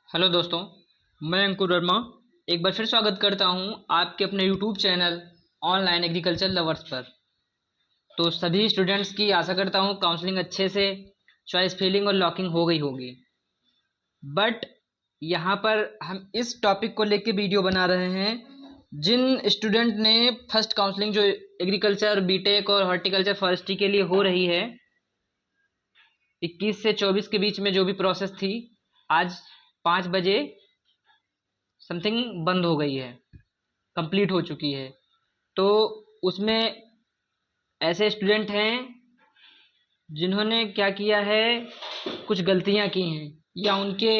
Hello दोस्तों, मैं अंकुर वर्मा एक बार फिर स्वागत करता हूं आपके अपने YouTube channel online agriculture lovers पर। तो सभी स्टूडेंट्स की आशा करता हूं काउंसलिंग अच्छे से चॉइस फिलिंग और लॉकिंग हो गई होगी। बट यहाँ पर हम इस टॉपिक को लेके वीडियो बना रहे हैं जिन स्टूडेंट ने फर्स्ट काउंसलिंग जो एग्रीकल्चर बीटेक और हॉर्टिकल्चर फॉरेस्ट्री के लिए हो रही है 21 से 24 के बीच में जो भी प्रोसेस थी, आज 5 बजे समथिंग बंद हो गई है, कंप्लीट हो चुकी है। तो उसमें ऐसे स्टूडेंट हैं जिन्होंने क्या किया है, कुछ गलतियां की हैं या उनके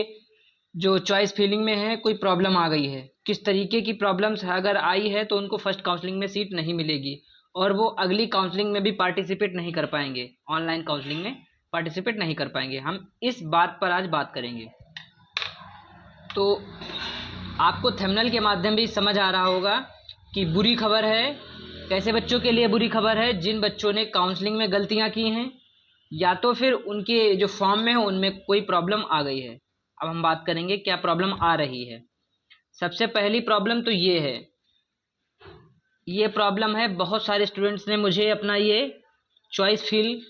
जो चॉइस फिलिंग में है कोई प्रॉब्लम आ गई है। किस तरीके की प्रॉब्लम्स अगर आई है तो उनको फर्स्ट काउंसलिंग में सीट नहीं मिलेगी और वो अगली काउंसलिंग में भी पार्टिसिपेट नहीं कर पाएंगे, ऑनलाइन काउंसलिंग में पार्टिसिपेट नहीं कर पाएंगे। हम इस बात पर आज बात करेंगे। तो आपको थंबनेल के माध्यम भी समझ आ रहा होगा कि बुरी खबर है। कैसे बच्चों के लिए बुरी खबर है? जिन बच्चों ने काउंसलिंग में गलतियां की हैं या तो फिर उनके जो फॉर्म में हो उनमें कोई प्रॉब्लम आ गई है। अब हम बात करेंगे क्या प्रॉब्लम आ रही है। सबसे पहली प्रॉब्लम तो ये है, ये प्रॉब्लम है, बहुत सारे स्टूडेंट्स ने मुझे अपना ये चॉइस फिल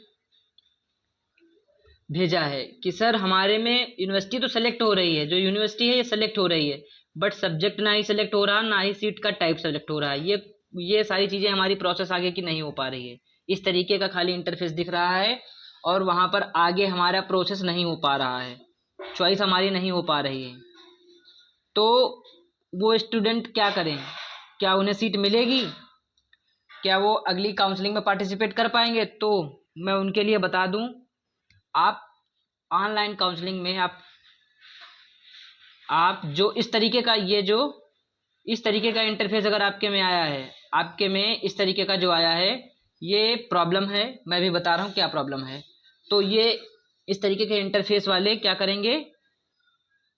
भेजा है कि सर हमारे में यूनिवर्सिटी तो सेलेक्ट हो रही है, जो यूनिवर्सिटी है ये सेलेक्ट हो रही है, बट सब्जेक्ट ना ही सेलेक्ट हो रहा, ना ही सीट का टाइप सेलेक्ट हो रहा है। ये सारी चीज़ें हमारी प्रोसेस आगे की नहीं हो पा रही है। इस तरीके का खाली इंटरफेस दिख रहा है और वहाँ पर आगे हमारा प्रोसेस नहीं हो पा रहा है, चॉइस हमारी नहीं हो पा रही है। तो वो स्टूडेंट क्या करें? क्या उन्हें सीट मिलेगी? क्या वो अगली काउंसलिंग में पार्टिसिपेट कर पाएंगे? तो मैं उनके लिए बता दूं, आप ऑनलाइन काउंसलिंग में आप जो इस तरीके का इस तरीके का इंटरफेस अगर आपके में आया है, आपके में इस तरीके का जो आया है, ये प्रॉब्लम है। मैं भी बता रहा हूँ क्या प्रॉब्लम है। तो ये इस तरीके के इंटरफेस वाले क्या करेंगे,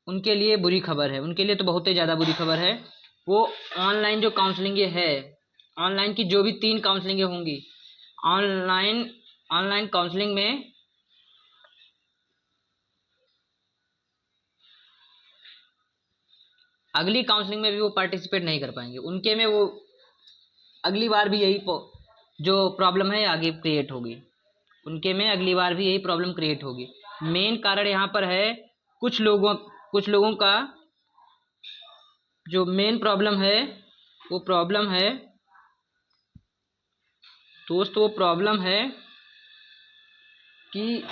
उनके लिए बुरी खबर है, उनके लिए तो बहुत ही ज़्यादा बुरी खबर है। वो ऑनलाइन जो काउंसलिंग है, ऑनलाइन की जो भी 3 काउंसलिंगें होंगी, ऑनलाइन ऑनलाइन काउंसलिंग में अगली काउंसलिंग में भी वो पार्टिसिपेट नहीं कर पाएंगे। उनके में वो अगली बार भी यही जो प्रॉब्लम है आगे क्रिएट होगी, उनके में अगली बार भी यही प्रॉब्लम क्रिएट होगी। मेन कारण यहाँ पर है कुछ लोगों का जो मेन प्रॉब्लम है, वो प्रॉब्लम है दोस्त, वो प्रॉब्लम है कि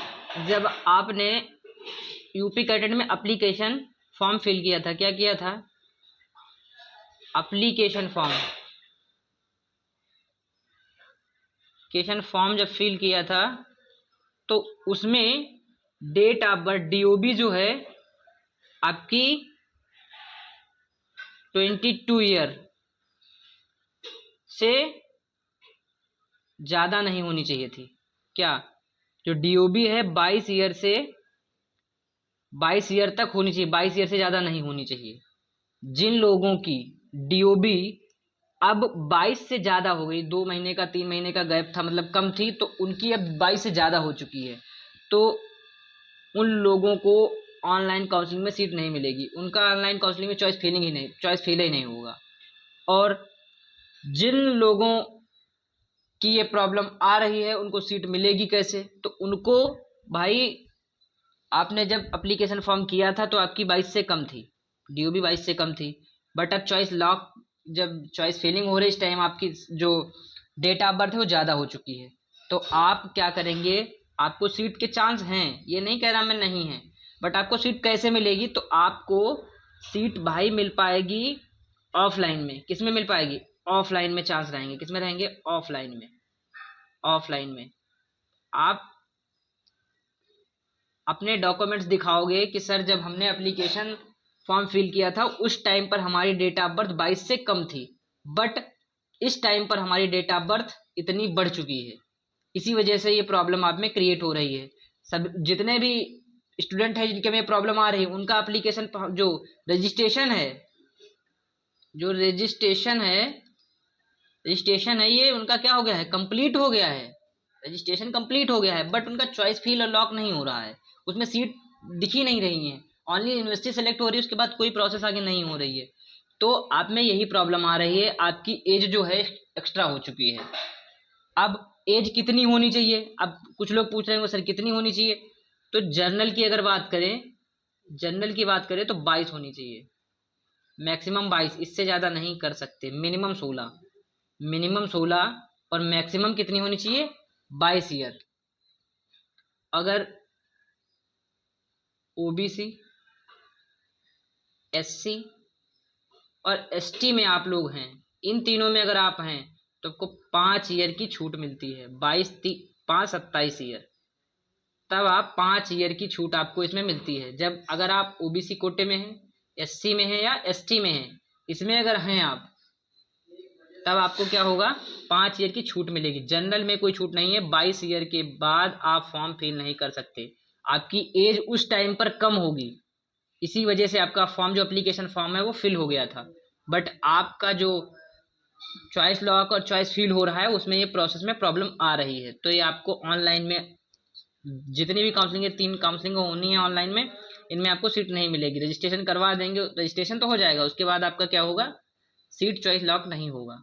जब आपने यूपी कैडेट में एप्लीकेशन फॉर्म फिल किया था, क्या किया था, एप्लीकेशन फॉर्म जब फिल किया था तो उसमें डेट ऑफ बर्थ डीओबी जो है आपकी 22 ईयर से ज़्यादा नहीं होनी चाहिए थी। क्या जो डीओबी है 22 ईयर से 22 ईयर तक होनी चाहिए, 22 ईयर से ज़्यादा नहीं होनी चाहिए। जिन लोगों की डीओबी अब 22 से ज़्यादा हो गई, 2 महीने का 3 महीने का गैप था, मतलब कम थी, तो उनकी अब 22 से ज़्यादा हो चुकी है, तो उन लोगों को ऑनलाइन काउंसलिंग में सीट नहीं मिलेगी। उनका ऑनलाइन काउंसलिंग में चॉइस फिल ही नहीं होगा। और जिन लोगों की ये प्रॉब्लम आ रही है उनको सीट मिलेगी कैसे? तो उनको, भाई आपने जब एप्लीकेशन फॉर्म किया था तो आपकी 22 से कम थी, डीओबी 22 से कम थी, बट अब जब चॉइस फिलिंग हो रही इस टाइम आपकी जो डेट ऑफ बर्थ है वो ज़्यादा हो चुकी है। तो आप क्या करेंगे? आपको सीट के चांस हैं, ये नहीं कह रहा मैं नहीं है, बट आपको सीट कैसे मिलेगी? तो आपको सीट भाई मिल पाएगी ऑफलाइन में। किस में मिल पाएगी? ऑफलाइन में चांस रहेंगे। किस में रहेंगे? ऑफलाइन में। ऑफलाइन में आप अपने डॉक्यूमेंट्स दिखाओगे कि सर जब हमने एप्लीकेशन फॉर्म फिल किया था उस टाइम पर हमारी डेट ऑफ बर्थ 22 से कम थी, बट इस टाइम पर हमारी डेट ऑफ बर्थ इतनी बढ़ चुकी है। इसी वजह से ये प्रॉब्लम आप में क्रिएट हो रही है। सब जितने भी स्टूडेंट हैं जिनके में प्रॉब्लम आ रही है, उनका एप्लीकेशन जो रजिस्ट्रेशन है जो रजिस्ट्रेशन है ये उनका क्या हो गया है? कंप्लीट हो गया है। रजिस्ट्रेशन कंप्लीट हो गया है, बट उनका चॉइस फिल और लॉक नहीं हो रहा है, उसमें सीट दिख ही नहीं रही है। ओनली यूनिवर्सिटी सेलेक्ट हो रही है, उसके बाद कोई प्रोसेस आगे नहीं हो रही है। तो आप में यही प्रॉब्लम आ रही है, आपकी एज जो है एक्स्ट्रा हो चुकी है। अब एज कितनी होनी चाहिए, अब कुछ लोग पूछ रहे हैं सर कितनी होनी चाहिए, तो जर्नल की अगर बात करें, जर्नल की बात करें तो 22 होनी चाहिए, मैक्सिमम 22, इससे ज़्यादा नहीं कर सकते। मिनिमम 16, मिनिमम 16 और मैक्सिमम कितनी होनी चाहिए, 22 ईयर। अगर ओबीसी, एससी और एसटी में आप लोग हैं, इन तीनों में अगर आप हैं तो आपको 5 ईयर की छूट मिलती है, 5 27 ईयर, तब आप 5 ईयर की छूट आपको इसमें मिलती है। जब अगर आप ओबीसी कोटे में हैं, एससी में हैं या एसटी में हैं, इसमें अगर हैं आप, तब आपको क्या होगा, 5 ईयर की छूट मिलेगी। जनरल में कोई छूट नहीं है, 22 ईयर के बाद आप फॉर्म फिल नहीं कर सकते, आपकी एज उस टाइम पर कम होगी, इसी वजह से आपका फॉर्म जो एप्लीकेशन फॉर्म है वो फिल हो गया था। बट आपका जो चॉइस लॉक और चॉइस फिल हो रहा है उसमें ये प्रोसेस में प्रॉब्लम आ रही है। तो ये आपको ऑनलाइन में जितनी भी काउंसलिंग है, 3 काउंसलिंग होनी है ऑनलाइन में, इनमें आपको सीट नहीं मिलेगी। रजिस्ट्रेशन करवा देंगे, रजिस्ट्रेशन तो हो जाएगा, उसके बाद आपका क्या होगा, सीट चॉइस लॉक नहीं होगा।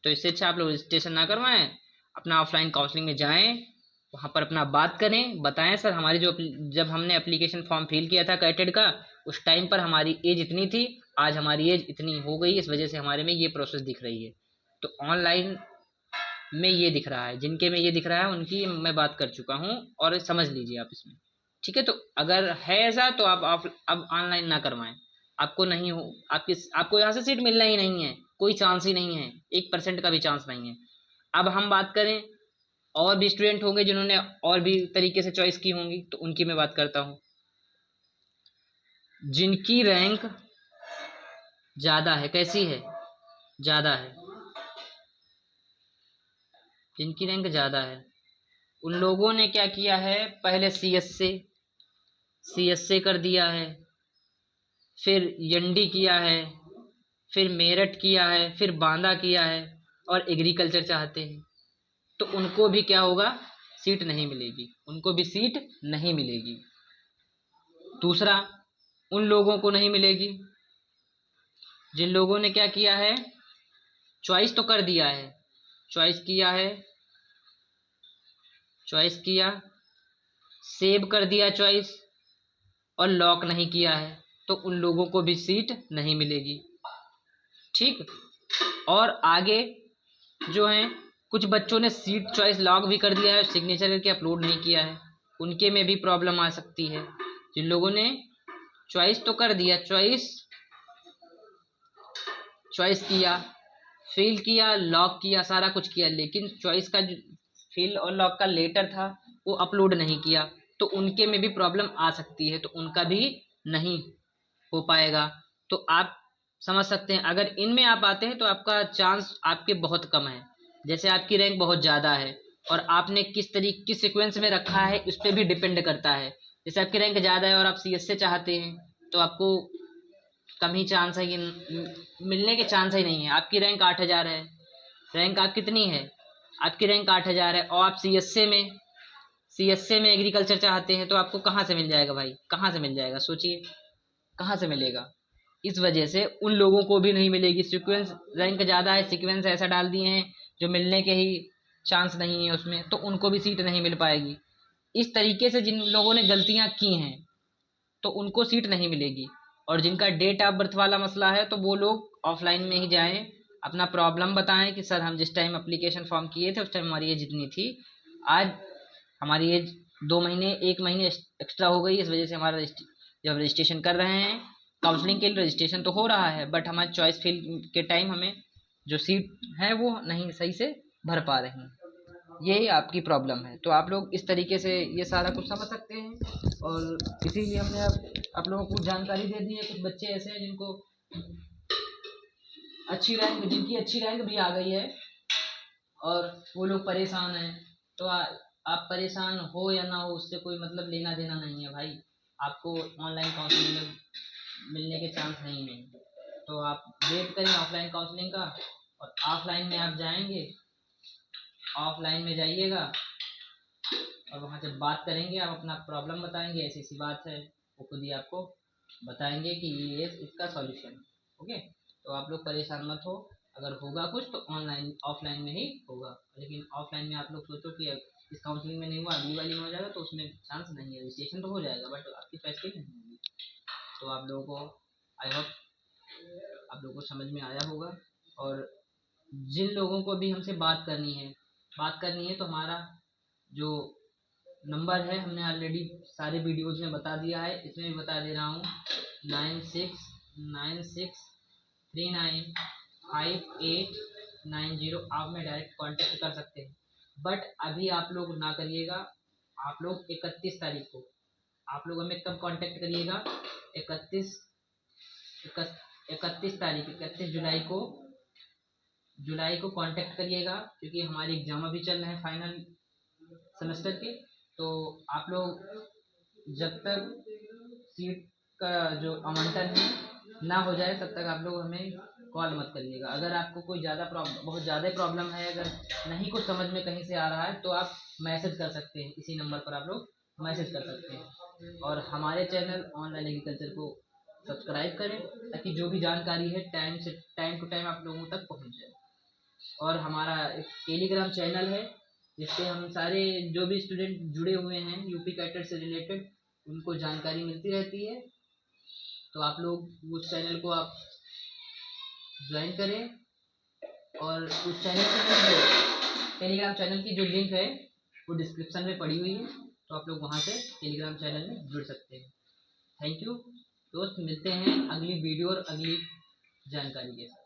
तो इससे अच्छा आप लोग रजिस्ट्रेशन ना करवाएं, अपना ऑफलाइन काउंसलिंग में जाएं, वहाँ पर अपना बात करें, बताएं सर हमारी जो जब हमने एप्लीकेशन फॉर्म फिल किया था कैटेड का, उस टाइम पर हमारी एज इतनी थी, आज हमारी एज इतनी हो गई, इस वजह से हमारे में ये प्रोसेस दिख रही है। तो ऑनलाइन में ये दिख रहा है, जिनके में ये दिख रहा है उनकी मैं बात कर चुका हूँ, और समझ लीजिए आप इसमें, ठीक है। तो अगर है ऐसा तो आप अब ऑनलाइन ना करवाएं, आपको नहीं हो, आपको यहाँ से सीट मिलना ही नहीं है, कोई चांस ही नहीं है, 1% का भी चांस नहीं है। अब हम बात करें, और भी स्टूडेंट होंगे जिन्होंने और भी तरीके से चॉइस की होंगी, तो उनकी मैं बात करता हूँ। जिनकी रैंक ज़्यादा है, कैसी है, ज़्यादा है, जिनकी रैंक ज़्यादा है, उन लोगों ने क्या किया है, पहले सी एस से कर दिया है, फिर यंडी किया है, फिर मेरठ किया है, फिर बांदा किया है, और एग्रीकल्चर चाहते हैं, तो उनको भी क्या होगा, सीट नहीं मिलेगी, उनको भी सीट नहीं मिलेगी। दूसरा, उन लोगों को नहीं मिलेगी जिन लोगों ने क्या किया है, चॉइस तो कर दिया है, चॉइस किया है, चॉइस किया, सेव कर दिया चॉइस, और लॉक नहीं किया है, तो उन लोगों को भी सीट नहीं मिलेगी, ठीक। और आगे जो हैं, कुछ बच्चों ने सीट चॉइस लॉक भी कर दिया है, सिग्नेचर करके अपलोड नहीं किया है, उनके में भी प्रॉब्लम आ सकती है। जिन लोगों ने चॉइस तो कर दिया, चॉइस किया, फिल किया, लॉक किया, सारा कुछ किया, लेकिन चॉइस का जो फिल और लॉक का लेटर था वो अपलोड नहीं किया, तो उनके में भी प्रॉब्लम आ सकती है, तो उनका भी नहीं हो पाएगा। तो आप समझ सकते हैं, अगर इनमें आप आते हैं तो आपका चांस आपके बहुत कम है। जैसे आपकी रैंक बहुत ज़्यादा है, और आपने किस सीक्वेंस में रखा है उस पर भी डिपेंड करता है। जैसे आपकी रैंक ज़्यादा है और आप सी एस से चाहते हैं, तो आपको कम ही चांस है कि मिलने के चांस ही नहीं है। आपकी रैंक 8,000 है, रैंक आप कितनी है, आपकी रैंक 8,000 है, और आप सी एस से में एग्रीकल्चर चाहते हैं, तो आपको कहाँ से मिल जाएगा भाई, कहाँ से मिल जाएगा, सोचिए कहाँ से मिलेगा। इस वजह से उन लोगों को भी नहीं मिलेगी, सीक्वेंस रैंक ज़्यादा है, सीक्वेंस ऐसा डाल दिए हैं जो मिलने के ही चांस नहीं है उसमें, तो उनको भी सीट नहीं मिल पाएगी। इस तरीके से जिन लोगों ने गलतियाँ की हैं तो उनको सीट नहीं मिलेगी। और जिनका डेट ऑफ बर्थ वाला मसला है तो वो लोग ऑफलाइन में ही जाएं, अपना प्रॉब्लम बताएं कि सर हम जिस टाइम एप्लीकेशन फॉर्म किए थे उस टाइम हमारी एज इतनी थी, आज हमारी एज 2 महीने 1 महीने एक्स्ट्रा हो गई, इस वजह से हमारा जब रजिस्ट्रेशन कर रहे हैं काउंसलिंग के लिए, रजिस्ट्रेशन तो हो रहा है बट हमारे चॉइस फिल के टाइम हमें जो सीट है वो नहीं सही से भर पा रही हैं, यही आपकी प्रॉब्लम है। तो आप लोग इस तरीके से ये सारा कुछ समझ सकते हैं, और इसीलिए हमने आप लोगों को जानकारी दे दी है। कुछ बच्चे ऐसे हैं जिनको जिनकी अच्छी रैंक भी आ गई है और वो लोग परेशान हैं, तो आप परेशान हो या ना हो उससे कोई मतलब लेना देना नहीं है भाई, आपको ऑनलाइन काउंसलिंग में मिलने के चांस नहीं है। तो आप वेट करें ऑफलाइन काउंसलिंग का, और ऑफलाइन में आप जाएंगे, ऑफलाइन में जाइएगा और वहाँ से बात करेंगे, आप अपना प्रॉब्लम बताएंगे, ऐसी ऐसी बात है, वो खुद ही आपको बताएंगे कि ये इसका सॉल्यूशन। ओके, तो आप लोग परेशान मत हो, अगर होगा कुछ तो ऑनलाइन ऑफलाइन में ही होगा, लेकिन ऑफलाइन में आप लोग सोचो कि इस काउंसलिंग में नहीं हुआ अगली वाली में हो जाएगा, तो उसमें चांस नहीं है, रजिस्ट्रेशन तो हो जाएगा बट आपकी चॉइस की नहीं होगी। तो आप लोगों को आई होप आप लोगों को समझ में आया होगा। और जिन लोगों को भी हमसे बात करनी है तो हमारा जो नंबर है हमने ऑलरेडी सारे वीडियोज में बता दिया है, इसमें भी बता दे रहा हूँ, 9696395890। आप में डायरेक्ट कांटेक्ट कर सकते हैं, बट अभी आप लोग ना करिएगा। आप लोग 31 तारीख को आप लोग हमें कब कांटेक्ट करिएगा, 31 31 तारीख 31 जुलाई को कांटेक्ट करिएगा, क्योंकि हमारे एग्जाम अभी चल रहे हैं फाइनल सेमेस्टर के। तो आप लोग जब तक सीट का जो आवंटन है ना हो जाए तब तक आप लोग हमें कॉल मत करिएगा। अगर आपको कोई बहुत ज़्यादा प्रॉब्लम है, अगर नहीं कुछ समझ में कहीं से आ रहा है, तो आप मैसेज कर सकते हैं, इसी नंबर पर आप लोग मैसेज कर सकते हैं। और हमारे चैनल ऑनलाइन एग्रीकल्चर को सब्सक्राइब करें, ताकि जो भी जानकारी है टाइम टू टाइम आप लोगों तक पहुंच जाए। और हमारा एक टेलीग्राम चैनल है, जिससे हम सारे जो भी स्टूडेंट जुड़े हुए हैं यूपी कैटेट से रिलेटेड, उनको जानकारी मिलती रहती है। तो आप लोग उस चैनल को आप ज्वाइन करें, और उस चैनल की टेलीग्राम चैनल की जो लिंक है वो डिस्क्रिप्शन में पड़ी हुई है, तो आप लोग वहाँ से टेलीग्राम चैनल में जुड़ सकते हैं। थैंक यू दोस्त, मिलते हैं अगली वीडियो और अगली जानकारी के साथ।